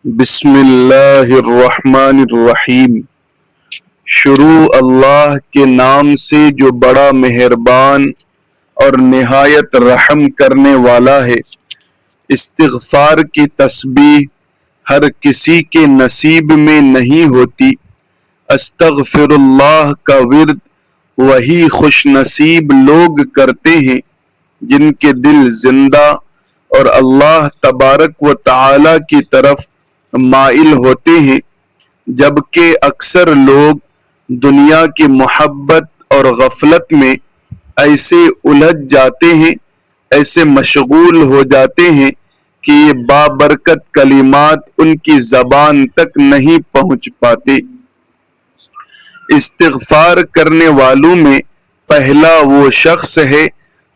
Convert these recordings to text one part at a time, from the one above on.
بسم اللہ الرحمن الرحیم۔ شروع اللہ کے نام سے جو بڑا مہربان اور نہایت رحم کرنے والا ہے۔ استغفار کی تسبیح ہر کسی کے نصیب میں نہیں ہوتی۔ استغفر اللہ کا ورد وہی خوش نصیب لوگ کرتے ہیں جن کے دل زندہ اور اللہ تبارک و تعالی کی طرف مائل ہوتے ہیں، جبکہ اکثر لوگ دنیا کی محبت اور غفلت میں ایسے الجھ جاتے ہیں، ایسے مشغول ہو جاتے ہیں کہ یہ بابرکت کلمات ان کی زبان تک نہیں پہنچ پاتے۔ استغفار کرنے والوں میں پہلا وہ شخص ہے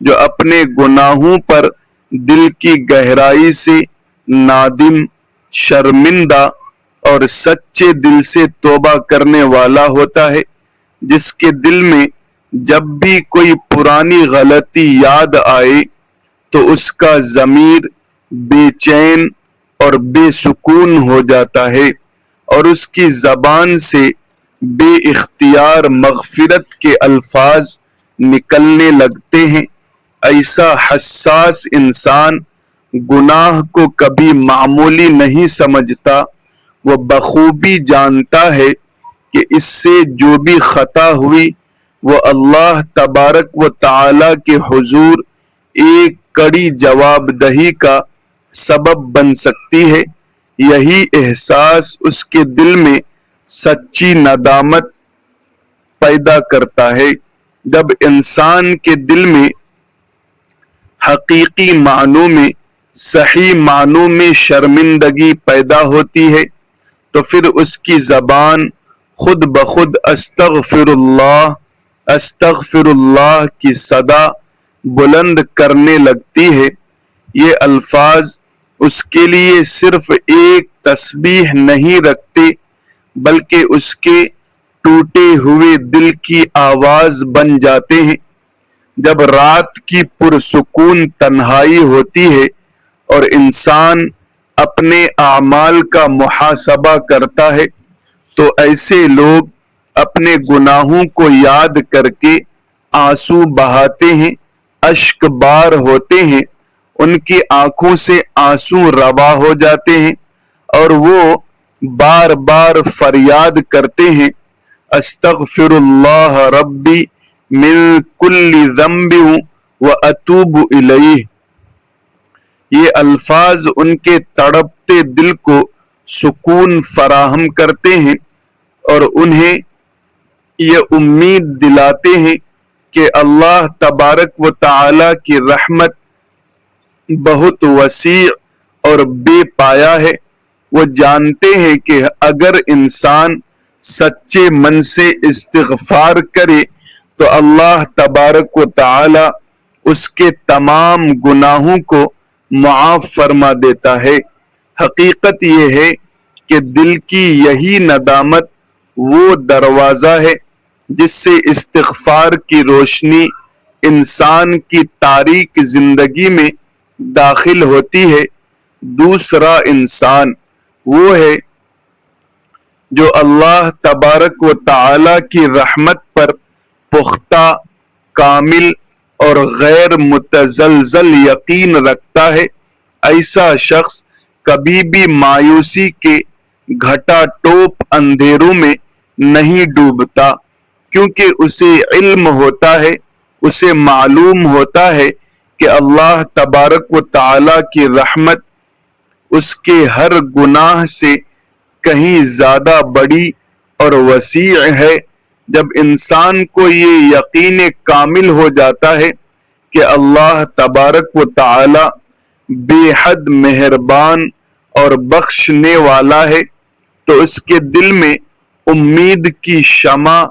جو اپنے گناہوں پر دل کی گہرائی سے نادم، شرمندہ اور سچے دل سے توبہ کرنے والا ہوتا ہے، جس کے دل میں جب بھی کوئی پرانی غلطی یاد آئے تو اس کا ضمیر بے چین اور بے سکون ہو جاتا ہے اور اس کی زبان سے بے اختیار مغفرت کے الفاظ نکلنے لگتے ہیں۔ ایسا حساس انسان گناہ کو کبھی معمولی نہیں سمجھتا، وہ بخوبی جانتا ہے کہ اس سے جو بھی خطا ہوئی وہ اللہ تبارک و تعالی کے حضور ایک کڑی جواب دہی کا سبب بن سکتی ہے۔ یہی احساس اس کے دل میں سچی ندامت پیدا کرتا ہے۔ جب انسان کے دل میں حقیقی معنوں میں، صحیح معنوں میں شرمندگی پیدا ہوتی ہے تو پھر اس کی زبان خود بخود استغفر اللہ کی صدا بلند کرنے لگتی ہے۔ یہ الفاظ اس کے لیے صرف ایک تسبیح نہیں رکھتے بلکہ اس کے ٹوٹے ہوئے دل کی آواز بن جاتے ہیں۔ جب رات کی پرسکون تنہائی ہوتی ہے اور انسان اپنے اعمال کا محاسبہ کرتا ہے تو ایسے لوگ اپنے گناہوں کو یاد کر کے آنسو بہاتے ہیں، اشک بار ہوتے ہیں، ان کی آنکھوں سے آنسو روا ہو جاتے ہیں اور وہ بار بار فریاد کرتے ہیں، استغفر اللہ ربی من کل ذنب واتوب الیہ۔ یہ الفاظ ان کے تڑپتے دل کو سکون فراہم کرتے ہیں اور انہیں یہ امید دلاتے ہیں کہ اللہ تبارک و تعالی کی رحمت بہت وسیع اور بے پایا ہے۔ وہ جانتے ہیں کہ اگر انسان سچے من سے استغفار کرے تو اللہ تبارک و تعالی اس کے تمام گناہوں کو معاف فرما دیتا ہے۔ حقیقت یہ ہے کہ دل کی یہی ندامت وہ دروازہ ہے جس سے استغفار کی روشنی انسان کی تاریک زندگی میں داخل ہوتی ہے۔ دوسرا انسان وہ ہے جو اللہ تبارک و تعالی کی رحمت پر پختہ، کامل اور غیر متزلزل یقین رکھتا ہے۔ ایسا شخص کبھی بھی مایوسی کے گھٹا ٹوپ اندھیروں میں نہیں ڈوبتا، کیونکہ اسے علم ہوتا ہے، اسے معلوم ہوتا ہے کہ اللہ تبارک و تعالی کی رحمت اس کے ہر گناہ سے کہیں زیادہ بڑی اور وسیع ہے۔ جب انسان کو یہ یقین کامل ہو جاتا ہے کہ اللہ تبارک و تعالی بے حد مہربان اور بخشنے والا ہے تو اس کے دل میں امید کی شمع،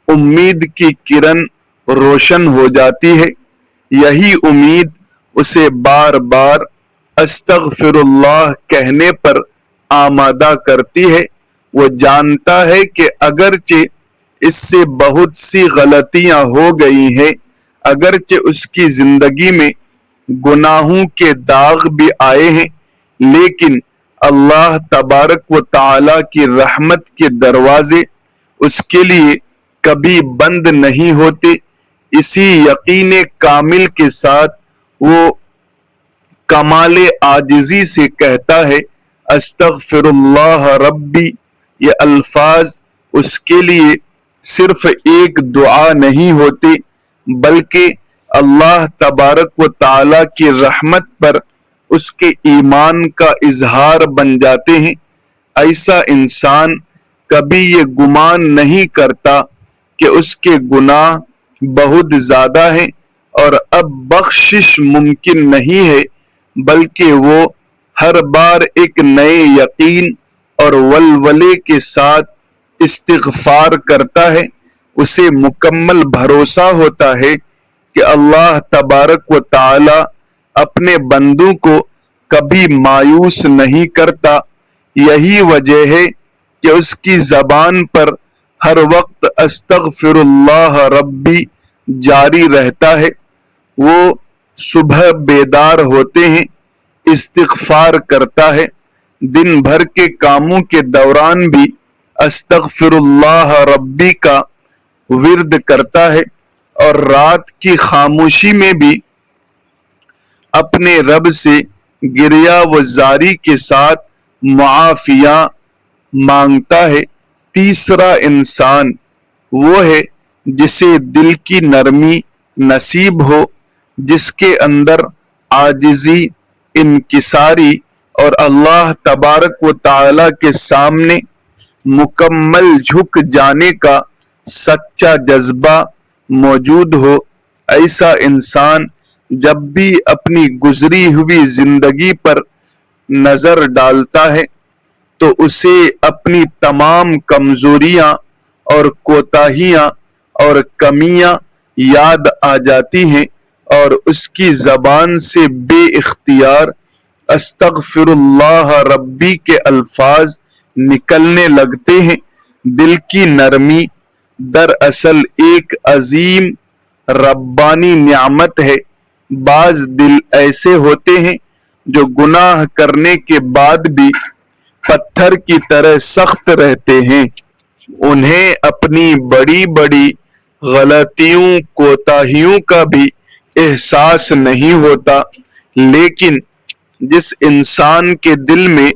امید کی کرن روشن ہو جاتی ہے۔ یہی امید اسے بار بار استغفر اللہ کہنے پر آمادہ کرتی ہے۔ وہ جانتا ہے کہ اگرچہ اس سے بہت سی غلطیاں ہو گئی ہیں، اگرچہ اس کی زندگی میں گناہوں کے داغ بھی آئے ہیں، لیکن اللہ تبارک و تعالی کی رحمت کے دروازے اس کے لیے کبھی بند نہیں ہوتے۔ اسی یقین کامل کے ساتھ وہ کمال عاجزی سے کہتا ہے استغفر اللہ ربی۔ یہ الفاظ اس کے لیے صرف ایک دعا نہیں ہوتے بلکہ اللہ تبارک و تعالی کی رحمت پر اس کے ایمان کا اظہار بن جاتے ہیں۔ ایسا انسان کبھی یہ گمان نہیں کرتا کہ اس کے گناہ بہت زیادہ ہیں اور اب بخشش ممکن نہیں ہے، بلکہ وہ ہر بار ایک نئے یقین اور ولولے کے ساتھ استغفار کرتا ہے۔ اسے مکمل بھروسہ ہوتا ہے کہ اللہ تبارک و تعالی اپنے بندوں کو کبھی مایوس نہیں کرتا۔ یہی وجہ ہے کہ اس کی زبان پر ہر وقت استغفر اللہ ربی جاری رہتا ہے۔ وہ صبح بیدار ہوتے ہیں استغفار کرتا ہے، دن بھر کے کاموں کے دوران بھی استغفر اللہ ربی کا ورد کرتا ہے، اور رات کی خاموشی میں بھی اپنے رب سے گریہ و زاری کے ساتھ معافیاں مانگتا ہے۔ تیسرا انسان وہ ہے جسے دل کی نرمی نصیب ہو، جس کے اندر عاجزی، انکساری اور اللہ تبارک و تعالی کے سامنے مکمل جھک جانے کا سچا جذبہ موجود ہو۔ ایسا انسان جب بھی اپنی گزری ہوئی زندگی پر نظر ڈالتا ہے تو اسے اپنی تمام کمزوریاں اور کوتاہیاں اور کمیاں یاد آ جاتی ہیں، اور اس کی زبان سے بے اختیار استغفر اللہ ربی کے الفاظ نکلنے لگتے ہیں۔ دل کی نرمی دراصل ایک عظیم ربانی نعمت ہے۔ بعض دل ایسے ہوتے ہیں جو گناہ کرنے کے بعد بھی پتھر کی طرح سخت رہتے ہیں، انہیں اپنی بڑی بڑی غلطیوں کوتاہیوں کا بھی احساس نہیں ہوتا، لیکن جس انسان کے دل میں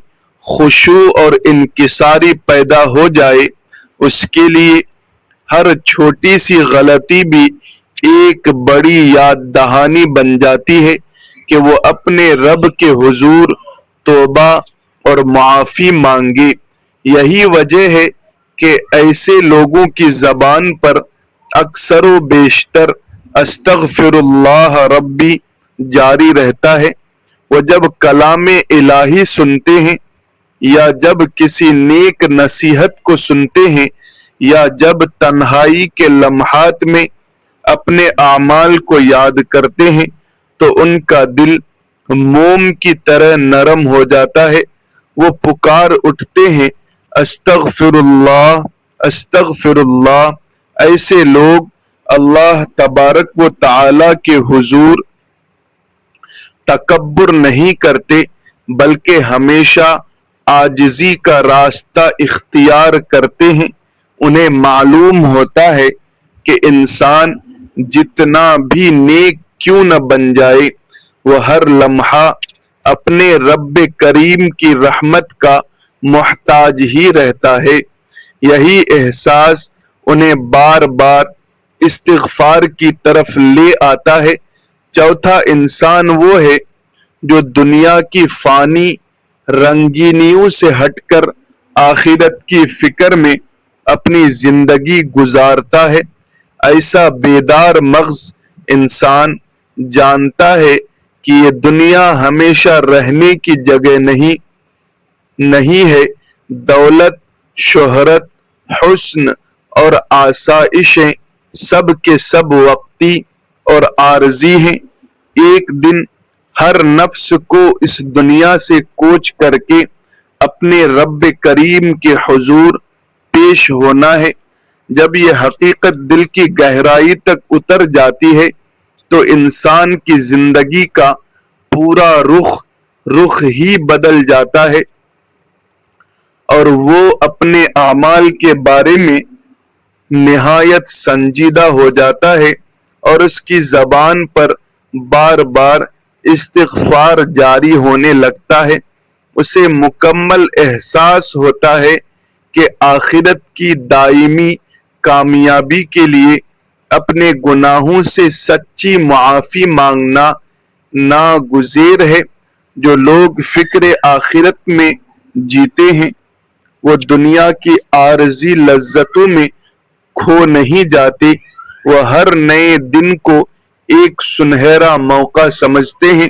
خشوع اور انکساری پیدا ہو جائے اس کے لیے ہر چھوٹی سی غلطی بھی ایک بڑی یاد دہانی بن جاتی ہے کہ وہ اپنے رب کے حضور توبہ اور معافی مانگے۔ یہی وجہ ہے کہ ایسے لوگوں کی زبان پر اکثر و بیشتر استغفر اللہ ربی جاری رہتا ہے۔ وہ جب کلام الہی سنتے ہیں یا جب کسی نیک نصیحت کو سنتے ہیں یا جب تنہائی کے لمحات میں اپنے اعمال کو یاد کرتے ہیں تو ان کا دل موم کی طرح نرم ہو جاتا ہے۔ وہ پکار اٹھتے ہیں استغفر اللہ استغفر اللہ۔ ایسے لوگ اللہ تبارک و تعالی کے حضور تکبر نہیں کرتے بلکہ ہمیشہ عاجزی کا راستہ اختیار کرتے ہیں۔ انہیں معلوم ہوتا ہے کہ انسان جتنا بھی نیک کیوں نہ بن جائے وہ ہر لمحہ اپنے رب کریم کی رحمت کا محتاج ہی رہتا ہے۔ یہی احساس انہیں بار بار استغفار کی طرف لے آتا ہے۔ چوتھا انسان وہ ہے جو دنیا کی فانی رنگینیوں سے ہٹ کر آخرت کی فکر میں اپنی زندگی گزارتا ہے۔ ایسا بیدار مغز انسان جانتا ہے کہ یہ دنیا ہمیشہ رہنے کی جگہ نہیں ہے۔ دولت، شہرت، حسن اور آسائشیں سب کے سب وقتی اور عارضی ہیں۔ ایک دن ہر نفس کو اس دنیا سے کوچ کر کے اپنے رب کریم کے حضور پیش ہونا ہے۔ جب یہ حقیقت دل کی گہرائی تک اتر جاتی ہے تو انسان کی زندگی کا پورا رخ ہی بدل جاتا ہے۔ اور وہ اپنے اعمال کے بارے میں نہایت سنجیدہ ہو جاتا ہے اور اس کی زبان پر بار بار استغفار جاری ہونے لگتا ہے۔ اسے مکمل احساس ہوتا ہے کہ آخرت کی دائمی کامیابی کے لیے اپنے گناہوں سے سچی معافی مانگنا ناگزیر ہے۔ جو لوگ فکر آخرت میں جیتے ہیں وہ دنیا کی عارضی لذتوں میں کھو نہیں جاتے، وہ ہر نئے دن کو ایک سنہرا موقع سمجھتے ہیں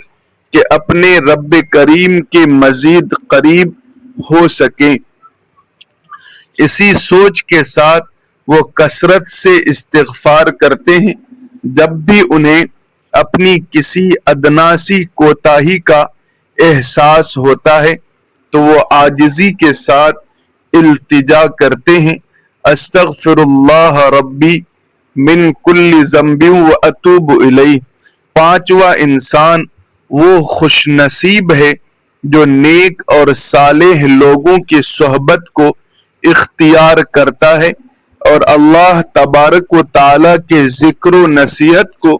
کہ اپنے رب کریم کے مزید قریب ہو سکیں۔ اسی سوچ کے ساتھ وہ کثرت سے استغفار کرتے ہیں۔ جب بھی انہیں اپنی کسی ادنا سی کوتاہی کا احساس ہوتا ہے تو وہ عاجزی کے ساتھ التجا کرتے ہیں، استغفر اللہ ربی من کل ذنب واتوب الیہ۔ پانچواں انسان وہ خوش نصیب ہے جو نیک اور صالح لوگوں کی صحبت کو اختیار کرتا ہے اور اللہ تبارک و تعالی کے ذکر و نصیحت کو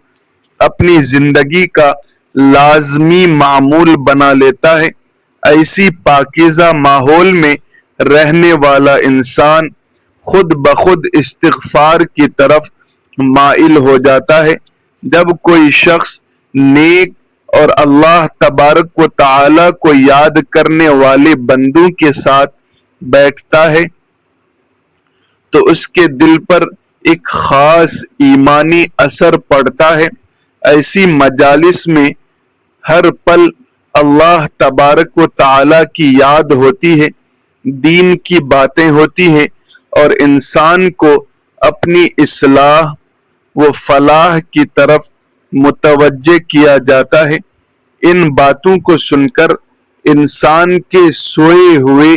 اپنی زندگی کا لازمی معمول بنا لیتا ہے۔ ایسی پاکیزہ ماحول میں رہنے والا انسان خود بخود استغفار کی طرف مائل ہو جاتا ہے۔ جب کوئی شخص نیک اور اللہ تبارک و تعالی کو یاد کرنے والے بندوں کے ساتھ بیٹھتا ہے تو اس کے دل پر ایک خاص ایمانی اثر پڑتا ہے۔ ایسی مجالس میں ہر پل اللہ تبارک و تعالی کی یاد ہوتی ہے، دین کی باتیں ہوتی ہیں اور انسان کو اپنی اصلاح و فلاح کی طرف متوجہ کیا جاتا ہے۔ ان باتوں کو سن کر انسان کے سوئے ہوئے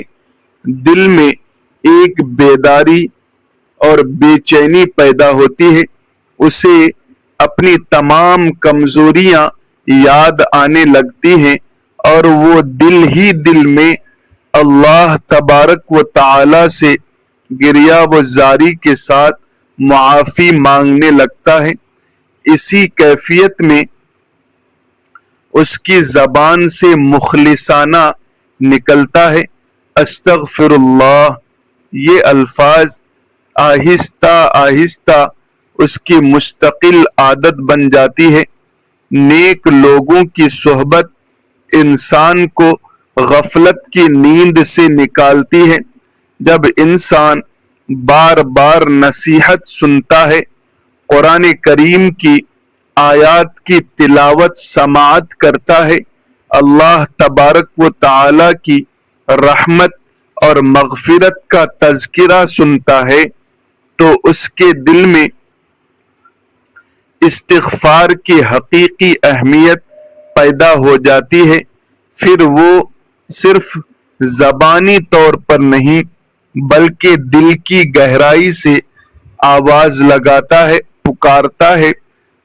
دل میں ایک بیداری اور بے چینی پیدا ہوتی ہے، اسے اپنی تمام کمزوریاں یاد آنے لگتی ہیں اور وہ دل ہی دل میں اللہ تبارک و تعالی سے گریہ و زاری کے ساتھ معافی مانگنے لگتا ہے۔ اسی کیفیت میں اس کی زبان سے مخلصانہ نکلتا ہے استغفر اللہ۔ یہ الفاظ آہستہ آہستہ اس کی مستقل عادت بن جاتی ہے۔ نیک لوگوں کی صحبت انسان کو غفلت کی نیند سے نکالتی ہے۔ جب انسان بار بار نصیحت سنتا ہے، قرآن کریم کی آیات کی تلاوت سماعت کرتا ہے، اللہ تبارک و تعالی کی رحمت اور مغفرت کا تذکرہ سنتا ہے تو اس کے دل میں استغفار کی حقیقی اہمیت پیدا ہو جاتی ہے۔ پھر وہ صرف زبانی طور پر نہیں بلکہ دل کی گہرائی سے آواز لگاتا ہے، پکارتا ہے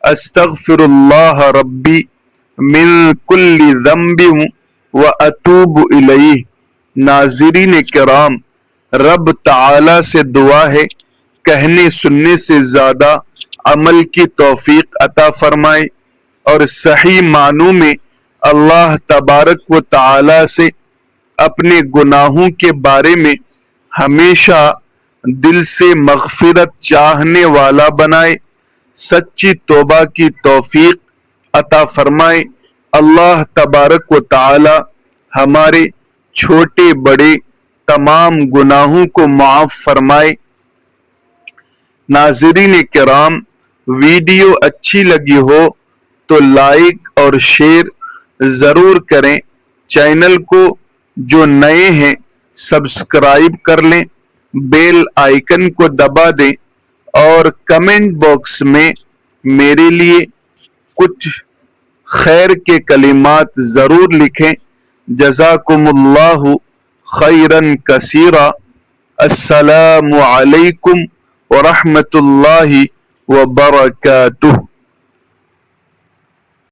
استغفر اللہ ربی من کل ذنب واتوب الیہ۔ ناظرین کرام، رب تعالی سے دعا ہے کہنے سننے سے زیادہ عمل کی توفیق عطا فرمائے اور صحیح معنوں میں اللہ تبارک و تعالی سے اپنے گناہوں کے بارے میں ہمیشہ دل سے مغفرت چاہنے والا بنائے، سچی توبہ کی توفیق عطا فرمائے۔ اللہ تبارک و تعالی ہمارے چھوٹے بڑے تمام گناہوں کو معاف فرمائے۔ ناظرین کرام، ویڈیو اچھی لگی ہو تو لائک اور شیئر ضرور کریں۔ چینل کو جو نئے ہیں سبسکرائب کر لیں، بیل آئیکن کو دبا دیں اور کمنٹ باکس میں میرے لیے کچھ خیر کے کلمات ضرور لکھیں۔ جزاکم اللہ خیرن کثیرا۔ السلام علیکم ورحمۃ اللہ وبرکاتہ۔